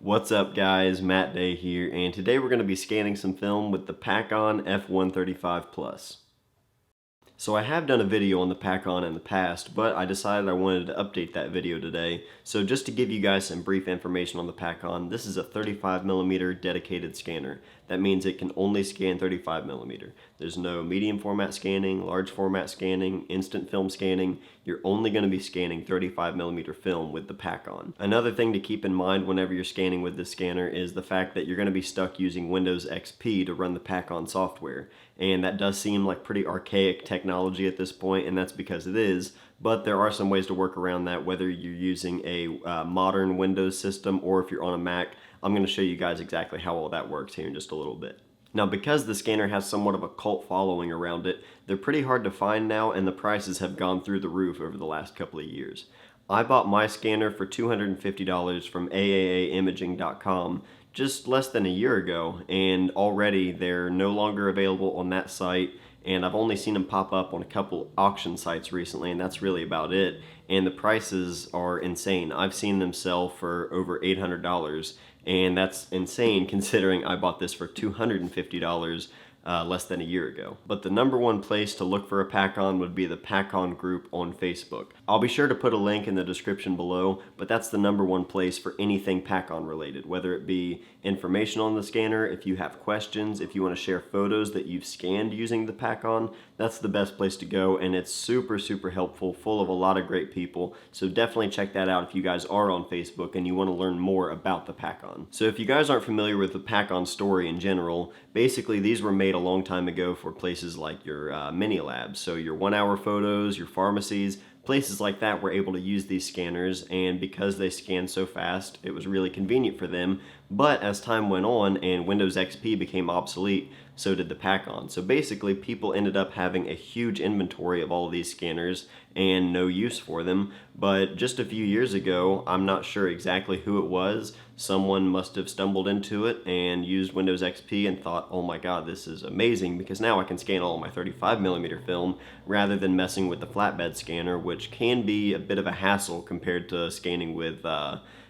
What's up guys, Matt Day here, and today we're going to be scanning some film with the Pakon F135 Plus. So I have done a video on the Pakon in the past, but I decided I wanted to update that video today. So just to give you guys some brief information on the Pakon, this is a 35mm dedicated scanner. That means it can only scan 35mm. There's no medium format scanning, large format scanning, instant film scanning. You're only going to be scanning 35mm film with the Pakon. Another thing to keep in mind whenever you're scanning with this scanner is the fact that you're going to be stuck using Windows XP to run the Pakon software. And that does seem like pretty archaic technology at this point, and that's because it is. But there are some ways to work around that, whether you're using a modern Windows system or if you're on a Mac. I'm going to show you guys exactly how all that works here in just a little bit. Now, because the scanner has somewhat of a cult following around it, they're pretty hard to find now, and the prices have gone through the roof over the last couple of years. I bought my scanner for $250 from aaaimaging.com just less than a year ago, and already they're no longer available on that site, and I've only seen them pop up on a couple auction sites recently, and that's really about it. And the prices are insane. I've seen them sell for over $800, and that's insane considering I bought this for $250 less than a year ago. But the number one place to look for a Pakon would be the Pakon group on Facebook. I'll be sure to put a link in the description below, but that's the number one place for anything Pakon related, whether it be information on the scanner, if you have questions, if you want to share photos that you've scanned using the Pakon, that's the best place to go, and it's super helpful, full of a lot of great people. So definitely check that out if you guys are on Facebook and you want to learn more about the Pakon. So if you guys aren't familiar with the Pakon story in general, basically these were made a long time ago for places like your mini labs, so your 1 hour photos, your pharmacies, places like that were able to use these scanners, and because they scan so fast, it was really convenient for them. But as time went on and Windows XP became obsolete, so did the Pakon. So basically, people ended up having a huge inventory of all of these scanners and no use for them. But just a few years ago, I'm not sure exactly who it was, someone must have stumbled into it and used Windows XP and thought, oh my god, this is amazing because now I can scan all of my 35mm film rather than messing with the flatbed scanner, which can be a bit of a hassle compared to scanning with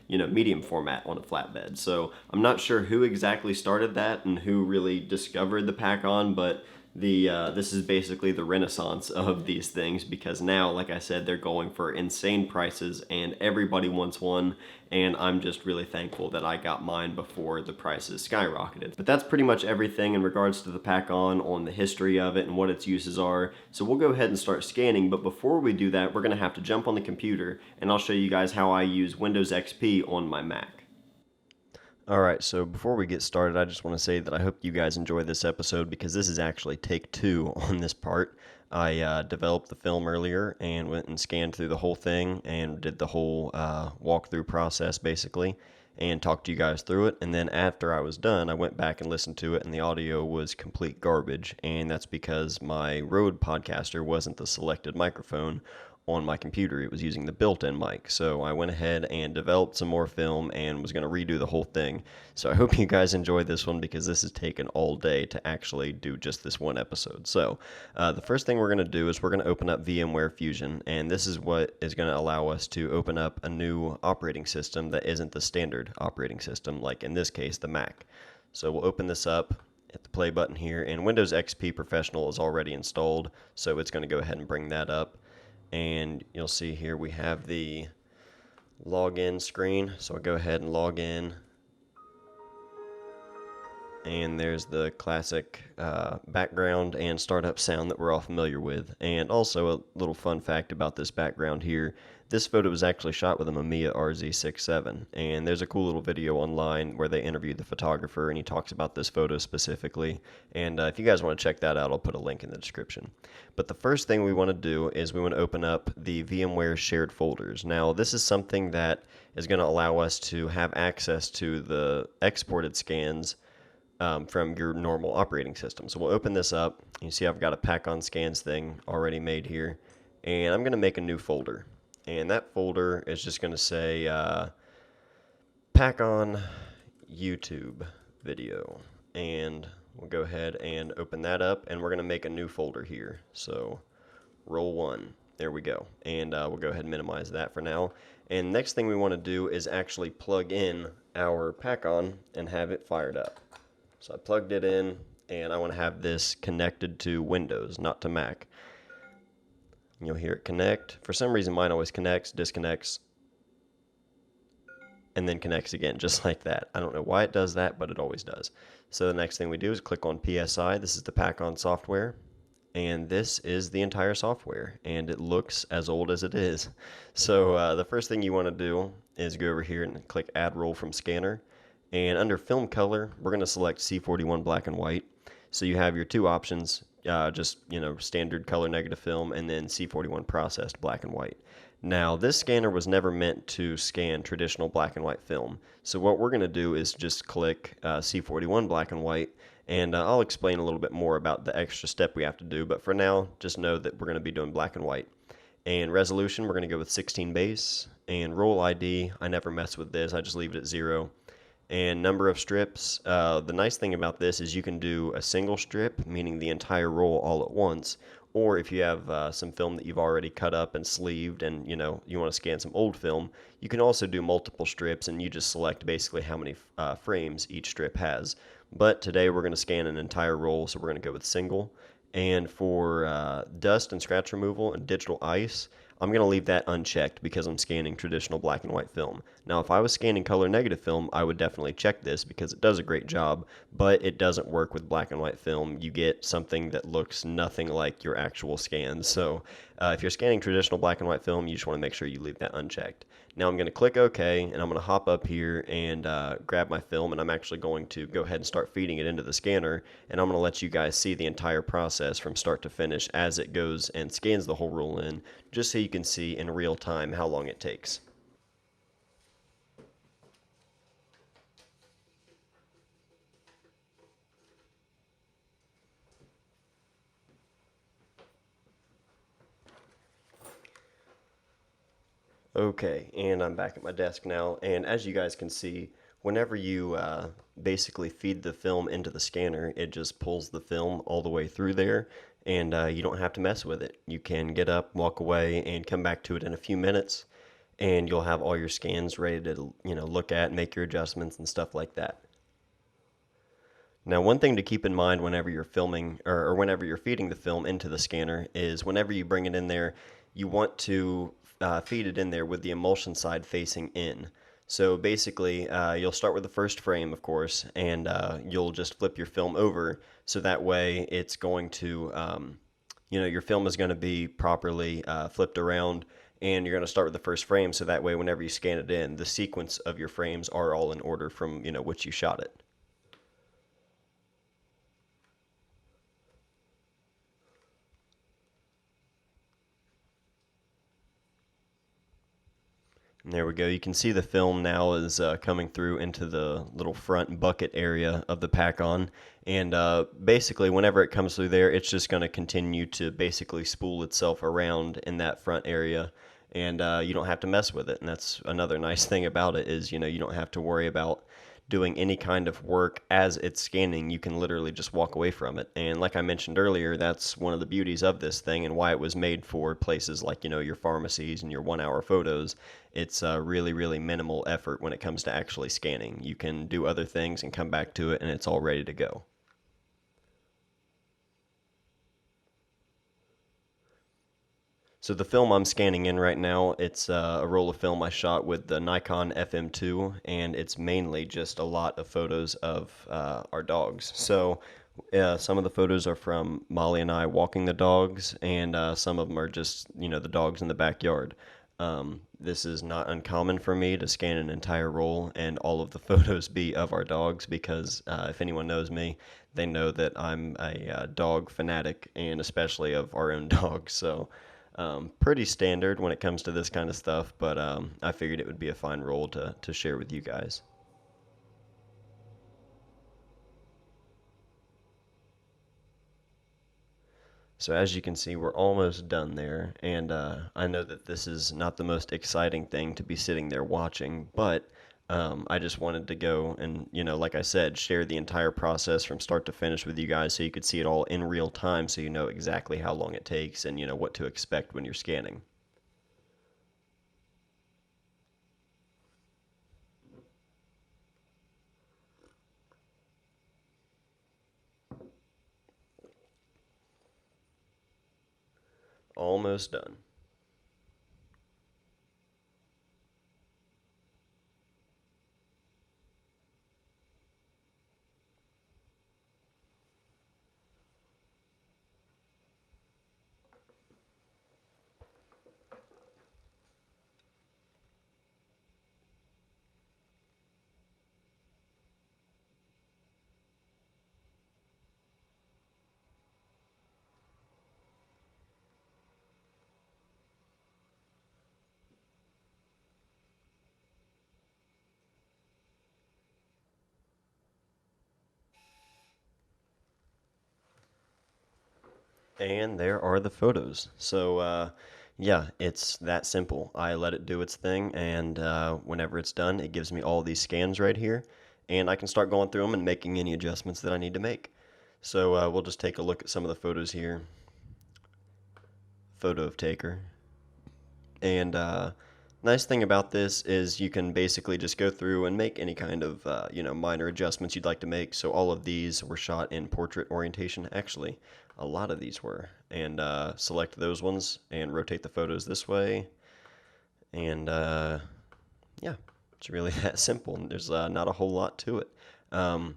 medium format on a flatbed. So I'm not sure who exactly started that and who really discovered the Pakon, but this is basically the renaissance of these things, because now, like I said, they're going for insane prices and everybody wants one, and I'm just really thankful that I got mine before the prices skyrocketed. But that's pretty much everything in regards to the Pakon, on the history of it and what its uses are. So we'll go ahead and start scanning, but before we do that, we're going to have to jump on the computer and I'll show you guys how I use Windows XP on my Mac. Alright, so before we get started, I just want to say that I hope you guys enjoy this episode because this is actually take 2 on this part. I developed the film earlier and went and scanned through the whole thing and did the whole walkthrough process basically and talked to you guys through it. And then after I was done, I went back and listened to it and the audio was complete garbage. And that's because my Rode Podcaster wasn't the selected microphone on my computer. It was using the built-in mic. So I went ahead and developed some more film and was going to redo the whole thing. So I hope you guys enjoy this one because this has taken all day to actually do just this one episode. So the first thing we're going to do is we're going to open up VMware Fusion, and this is what is going to allow us to open up a new operating system that isn't the standard operating system, like in this case the Mac. So we'll open this up, hit the play button here, and Windows XP Professional is already installed, so it's going to go ahead and bring that up. And you'll see here we have the login screen. So I'll go ahead and log in. And there's the classic background and startup sound that we're all familiar with. And also a little fun fact about this background here. This photo was actually shot with a Mamiya RZ67, and there's a cool little video online where they interviewed the photographer and he talks about this photo specifically. And if you guys want to check that out, I'll put a link in the description. But the first thing we want to do is we want to open up the VMware shared folders. Now, this is something that is going to allow us to have access to the exported scans from your normal operating system. So we'll open this up. You see I've got a Pakon scans thing already made here, and I'm going to make a new folder. And that folder is just going to say Pakon YouTube video. And we'll go ahead and open that up, and we're going to make a new folder here. So roll 1. There we go. And we'll go ahead and minimize that for now. And next thing we want to do is actually plug in our Pakon and have it fired up. So I plugged it in, and I want to have this connected to Windows, not to Mac. You'll hear it connect. For some reason, mine always connects, disconnects, and then connects again, just like that. I don't know why it does that, but it always does. So the next thing we do is click on PSI. This is the Pakon software, and this is the entire software, and it looks as old as it is. So the first thing you want to do is go over here and click Add Roll from Scanner, and under Film Color, we're going to select C41 Black and White. So you have your two options, just standard color negative film, and then C41 processed black and white. Now, this scanner was never meant to scan traditional black and white film. So what we're going to do is just click C41 black and white, and I'll explain a little bit more about the extra step we have to do, but for now, just know that we're going to be doing black and white. And resolution, we're going to go with 16 base, and roll ID, I never mess with this, I just leave it at 0. And number of strips, the nice thing about this is you can do a single strip, meaning the entire roll all at once, or if you have some film that you've already cut up and sleeved and you want to scan some old film, you can also do multiple strips, and you just select basically how many frames each strip has. But today we're going to scan an entire roll, so we're going to go with single. And for dust and scratch removal and digital ice, I'm going to leave that unchecked because I'm scanning traditional black and white film. Now, if I was scanning color negative film, I would definitely check this because it does a great job, but it doesn't work with black and white film. You get something that looks nothing like your actual scans. So if you're scanning traditional black and white film, you just want to make sure you leave that unchecked. Now I'm going to click OK, and I'm going to hop up here and grab my film, and I'm actually going to go ahead and start feeding it into the scanner, and I'm going to let you guys see the entire process from start to finish as it goes and scans the whole roll in, just so you can see in real time how long it takes. Okay, and I'm back at my desk now, and as you guys can see, whenever you basically feed the film into the scanner, it just pulls the film all the way through there, and you don't have to mess with it. You can get up, walk away, and come back to it in a few minutes, and you'll have all your scans ready to look at, make your adjustments and stuff like that. Now, one thing to keep in mind whenever you're filming or whenever you're feeding the film into the scanner is whenever you bring it in there, you want to feed it in there with the emulsion side facing in. So basically, you'll start with the first frame, of course, and you'll just flip your film over so that way it's going to, your film is going to be properly flipped around, and you're going to start with the first frame so that way whenever you scan it in, the sequence of your frames are all in order from, which you shot it. And there we go. You can see the film now is coming through into the little front bucket area of the Pakon. And basically, whenever it comes through there, it's just going to continue to basically spool itself around in that front area. And you don't have to mess with it. And that's another nice thing about it is, you don't have to worry about doing any kind of work as it's scanning. You can literally just walk away from it. And like I mentioned earlier, that's one of the beauties of this thing and why it was made for places like, your pharmacies and your 1-hour photos. It's really, really minimal effort when it comes to actually scanning. You can do other things and come back to it, and it's all ready to go. So the film I'm scanning in right now, it's a roll of film I shot with the Nikon FM2, and it's mainly just a lot of photos of our dogs. So some of the photos are from Molly and I walking the dogs, and some of them are just, the dogs in the backyard. This is not uncommon for me to scan an entire roll and all of the photos be of our dogs because if anyone knows me, they know that I'm a dog fanatic and especially of our own dogs. So pretty standard when it comes to this kind of stuff, but I figured it would be a fine roll to share with you guys. So as you can see, we're almost done there, and I know that this is not the most exciting thing to be sitting there watching, but I just wanted to go and, like I said, share the entire process from start to finish with you guys so you could see it all in real time so you know exactly how long it takes and, what to expect when you're scanning. Almost done. And there are the photos. So, yeah, it's that simple. I let it do its thing, and whenever it's done, it gives me all these scans right here, and I can start going through them and making any adjustments that I need to make. So, we'll just take a look at some of the photos here. Photo of taker. And nice thing about this is you can basically just go through and make any kind of minor adjustments you'd like to make. So all of these were shot in portrait orientation. Actually, a lot of these were. And select those ones and rotate the photos this way. And yeah, it's really that simple. There's not a whole lot to it. Um,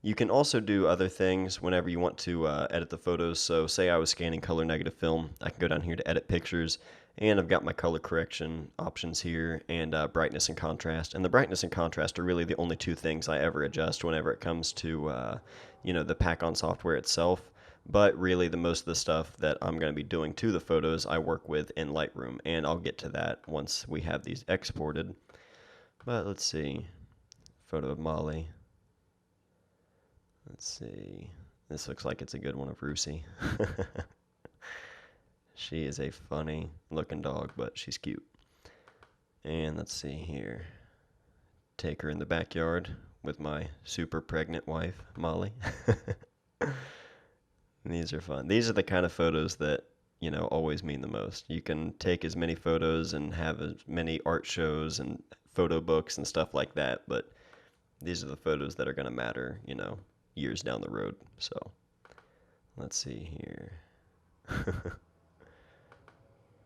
you can also do other things whenever you want to edit the photos. So say I was scanning color negative film, I can go down here to edit pictures, and I've got my color correction options here and brightness and contrast. And the brightness and contrast are really the only two things I ever adjust whenever it comes to the Pakon software itself. But really, the most of the stuff that I'm going to be doing to the photos, I work with in Lightroom, and I'll get to that once we have these exported. But let's see, photo of Molly. Let's see. This looks like it's a good one of Rusi. She is a funny looking dog, but she's cute. And let's see here. Take her in the backyard with my super pregnant wife, Molly. These are fun. These are the kind of photos that, always mean the most. You can take as many photos and have as many art shows and photo books and stuff like that, but these are the photos that are going to matter, years down the road. So let's see here.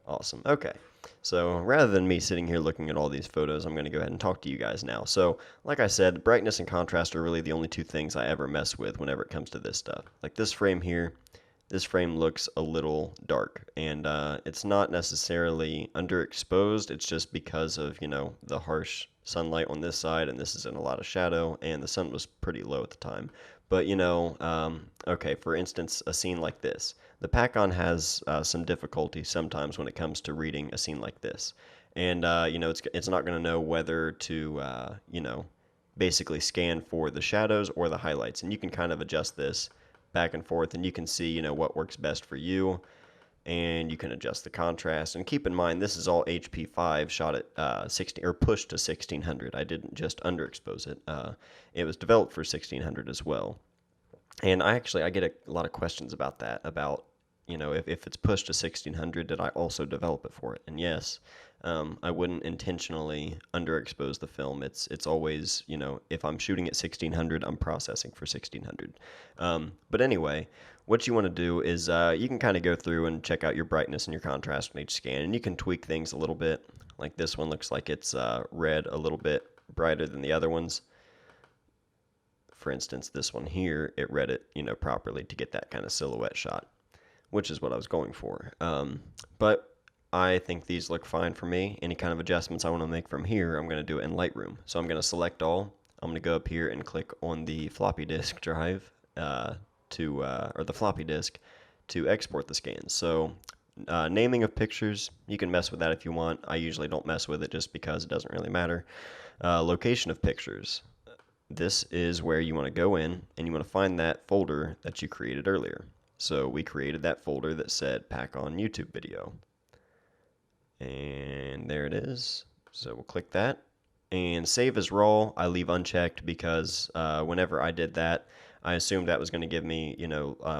Awesome. Okay. So rather than me sitting here looking at all these photos, I'm going to go ahead and talk to you guys now. So, like I said, brightness and contrast are really the only two things I ever mess with whenever it comes to this stuff. Like this frame here, this frame looks a little dark, and it's not necessarily underexposed. It's just because of, the harsh sunlight on this side, and this is in a lot of shadow, and the sun was pretty low at the time. But, okay, for instance, a scene like this. The Pakon has some difficulty sometimes when it comes to reading a scene like this. And, it's not going to know whether to, basically scan for the shadows or the highlights. And you can kind of adjust this back and forth, and you can see, what works best for you. And you can adjust the contrast. And keep in mind, this is all HP5 shot at 16 or pushed to 1600. I didn't just underexpose it. It was developed for 1600 as well. And I get a lot of questions about that, about, if it's pushed to 1600, did I also develop it for it? And yes, I wouldn't intentionally underexpose the film. It's always, if I'm shooting at 1600, I'm processing for 1600. But anyway, what you want to do is you can kind of go through and check out your brightness and your contrast in each scan, and you can tweak things a little bit. Like this one looks like it's red a little bit brighter than the other ones. For instance, this one here, it read it, properly to get that kind of silhouette shot, which is what I was going for. But I think these look fine for me. Any kind of adjustments I want to make from here, I'm going to do it in Lightroom. So I'm going to select all. I'm going to go up here and click on the floppy disk drive or the floppy disk to export the scans. So naming of pictures, you can mess with that if you want. I usually don't mess with it just because it doesn't really matter. Location of pictures. This is where you want to go in and you want to find that folder that you created earlier. So we created that folder that said Pakon YouTube video. And there it is. So we'll click that. And save as raw, I leave unchecked because whenever I did that, I assumed that was going to give me,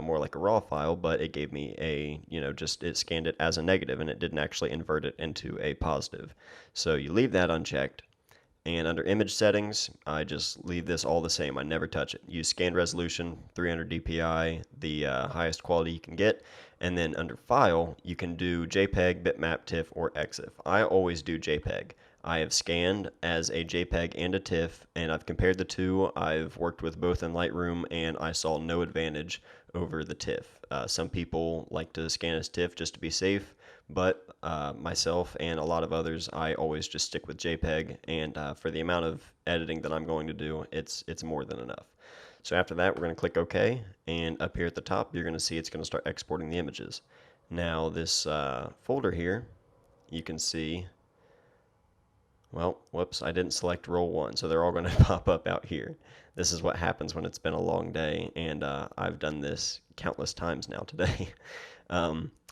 more like a raw file, but it gave me just it scanned it as a negative and it didn't actually invert it into a positive. So you leave that unchecked. And under image settings, I just leave this all the same. I never touch it. Use scan resolution, 300 dpi, the highest quality you can get. And then under file, you can do JPEG, bitmap, TIFF, or EXIF. I always do JPEG. I have scanned as a JPEG and a TIFF, and I've compared the two. I've worked with both in Lightroom, and I saw no advantage over the TIFF. Some people like to scan as TIFF just to be safe, but myself and a lot of others, I always just stick with JPEG, and for the amount of editing that I'm going to do, it's more than enough. So after that, we're going to click OK, and up here at the top, you're going to see it's going to start exporting the images. Now this folder here, you can see, well, whoops, I didn't select roll 1, so they're all going to pop up out here. This is what happens when it's been a long day, and I've done this countless times now today.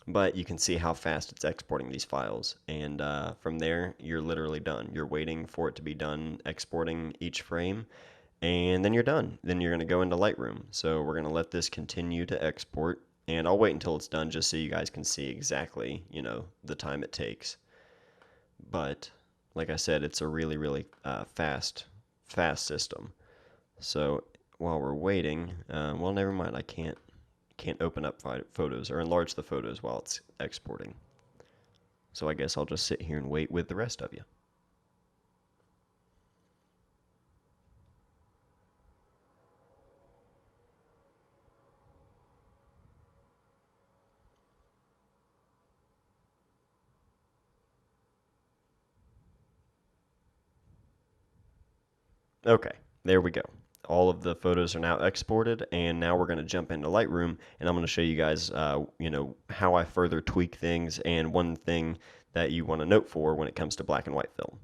But you can see how fast it's exporting these files, and from there, you're literally done. You're waiting for it to be done exporting each frame, and then you're done. Then you're going to go into Lightroom. So we're going to let this continue to export, and I'll wait until it's done just so you guys can see exactly, the time it takes. But like I said, it's a really, really fast system. So while we're waiting, well, never mind. I can't open up photos or enlarge the photos while it's exporting. So I guess I'll just sit here and wait with the rest of you. Okay, there we go. All of the photos are now exported, and now we're going to jump into Lightroom, and I'm going to show you guys, how I further tweak things, and one thing that you want to note for when it comes to black and white film.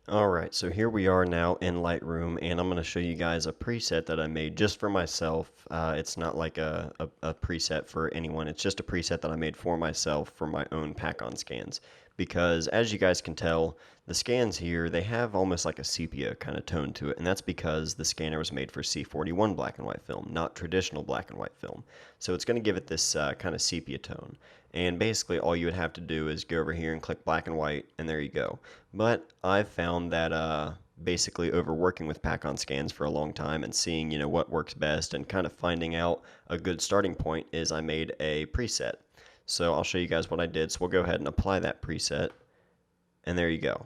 Alright, so here we are now in Lightroom, and I'm going to show you guys a preset that I made just for myself. It's not like a preset for anyone, it's just a preset that I made for myself for my own Pakon scans. Because as you guys can tell, the scans here, they have almost like a sepia kind of tone to it, and that's because the scanner was made for C41 black and white film, not traditional black and white film. So it's going to give it this kind of sepia tone. And basically all you would have to do is go over here and click black and white, and there you go. But I've found that basically over working with Pakon scans for a long time and seeing, what works best and kind of finding out a good starting point is I made a preset. So I'll show you guys what I did. So we'll go ahead and apply that preset. And there you go.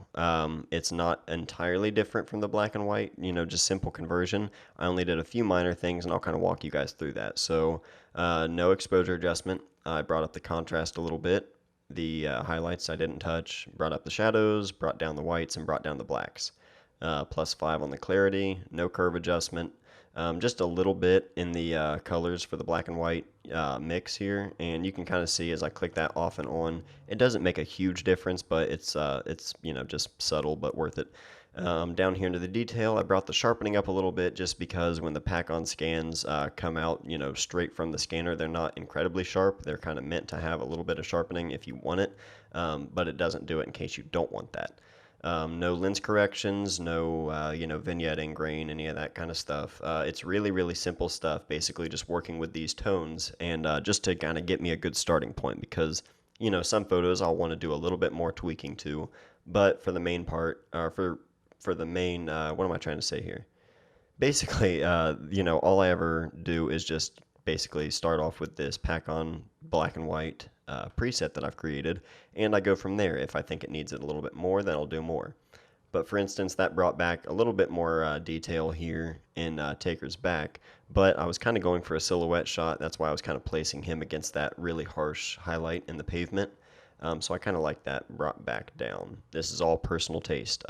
It's not entirely different from the black and white, just simple conversion. I only did a few minor things, and I'll kind of walk you guys through that. So no exposure adjustment. I brought up the contrast a little bit. The highlights I didn't touch. Brought up the shadows, brought down the whites, and brought down the blacks. +5 on the clarity. No curve adjustment. Just a little bit in the colors for the black and white mix here, and you can kind of see as I click that off and on, it doesn't make a huge difference, but it's just subtle but worth it. Down here into the detail, I brought the sharpening up a little bit just because when the Pakon scans come out, straight from the scanner, they're not incredibly sharp. They're kind of meant to have a little bit of sharpening if you want it, but it doesn't do it in case you don't want that. No lens corrections, no, vignetting, grain, any of that kind of stuff. It's really, really simple stuff, basically just working with these tones and just to kind of get me a good starting point because, some photos I'll want to do a little bit more tweaking to, but for the main part, for the main, what am I trying to say here? Basically, all I ever do is just basically start off with this Pakon black and white preset that I've created, and I go from there. If I think it needs it a little bit more, then I'll do more. But for instance, that brought back a little bit more detail here in Taker's back, but I was kind of going for a silhouette shot. That's why I was kind of placing him against that really harsh highlight in the pavement. So I kind of like that brought back down. This is all personal taste.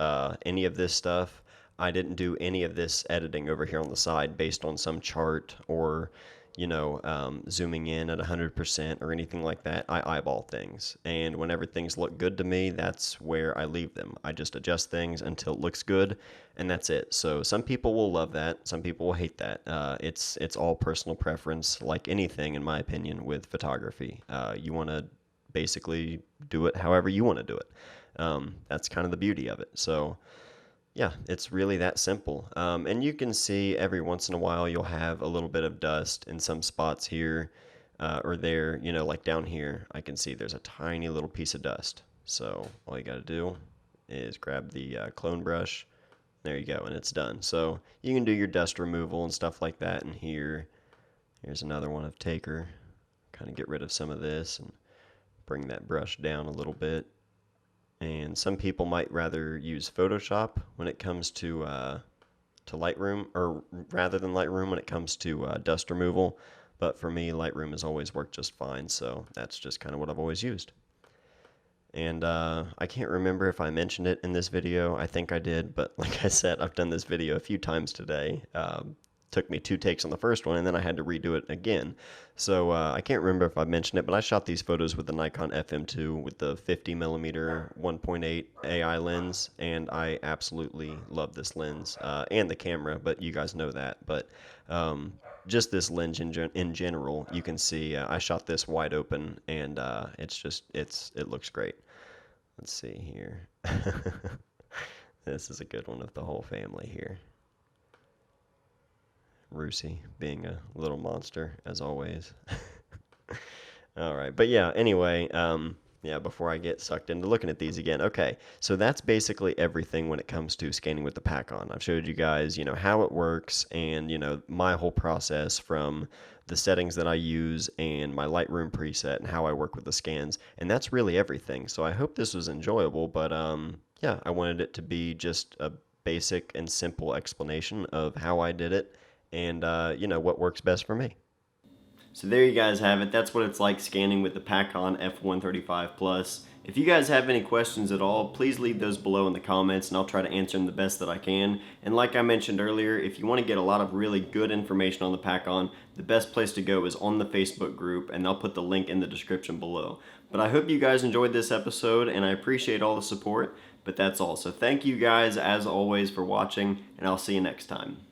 Any of this stuff, I didn't do any of this editing over here on the side based on some chart or, zooming in at 100% or anything like that. I eyeball things. And whenever things look good to me, that's where I leave them. I just adjust things until it looks good, and that's it. So some people will love that. Some people will hate that. It's all personal preference, like anything, in my opinion, with photography. You want to basically do it however you want to do it. That's kind of the beauty of it. So yeah, it's really that simple. And you can see every once in a while you'll have a little bit of dust in some spots here or there. You know, like down here, I can see there's a tiny little piece of dust. So all you got to do is grab the clone brush. There you go, and it's done. So you can do your dust removal and stuff like that in here. Here's another one of Taker. Kind of get rid of some of this and bring that brush down a little bit. And some people might rather use Photoshop when it comes to Lightroom, or rather than Lightroom when it comes to dust removal. But for me, Lightroom has always worked just fine, so that's just kind of what I've always used. And I can't remember if I mentioned it in this video. I think I did, but like I said, I've done this video a few times today. Took me 2 takes on the first one, and then I had to redo it again. So I can't remember if I mentioned it, but I shot these photos with the Nikon FM2 with the 50mm 1.8 AI lens, and I absolutely love this lens and the camera, but you guys know that. But just this lens in general, you can see I shot this wide open, and it looks great. Let's see here. This is a good one of the whole family here. Rusey being a little monster, as always. All right, but yeah, anyway, yeah, before I get sucked into looking at these again. Okay, so that's basically everything when it comes to scanning with the Pakon. I've showed you guys, how it works and, my whole process from the settings that I use and my Lightroom preset and how I work with the scans, and that's really everything. So I hope this was enjoyable, but yeah, I wanted it to be just a basic and simple explanation of how I did it and what works best for me. So there you guys have it. That's what it's like scanning with the Pakon F135 Plus. If you guys have any questions at all, please leave those below in the comments and I'll try to answer them the best that I can. And like I mentioned earlier, if you want to get a lot of really good information on the Pakon, the best place to go is on the Facebook group, and I'll put the link in the description below. But I hope you guys enjoyed this episode, and I appreciate all the support, but that's all. So thank you guys as always for watching, and I'll see you next time.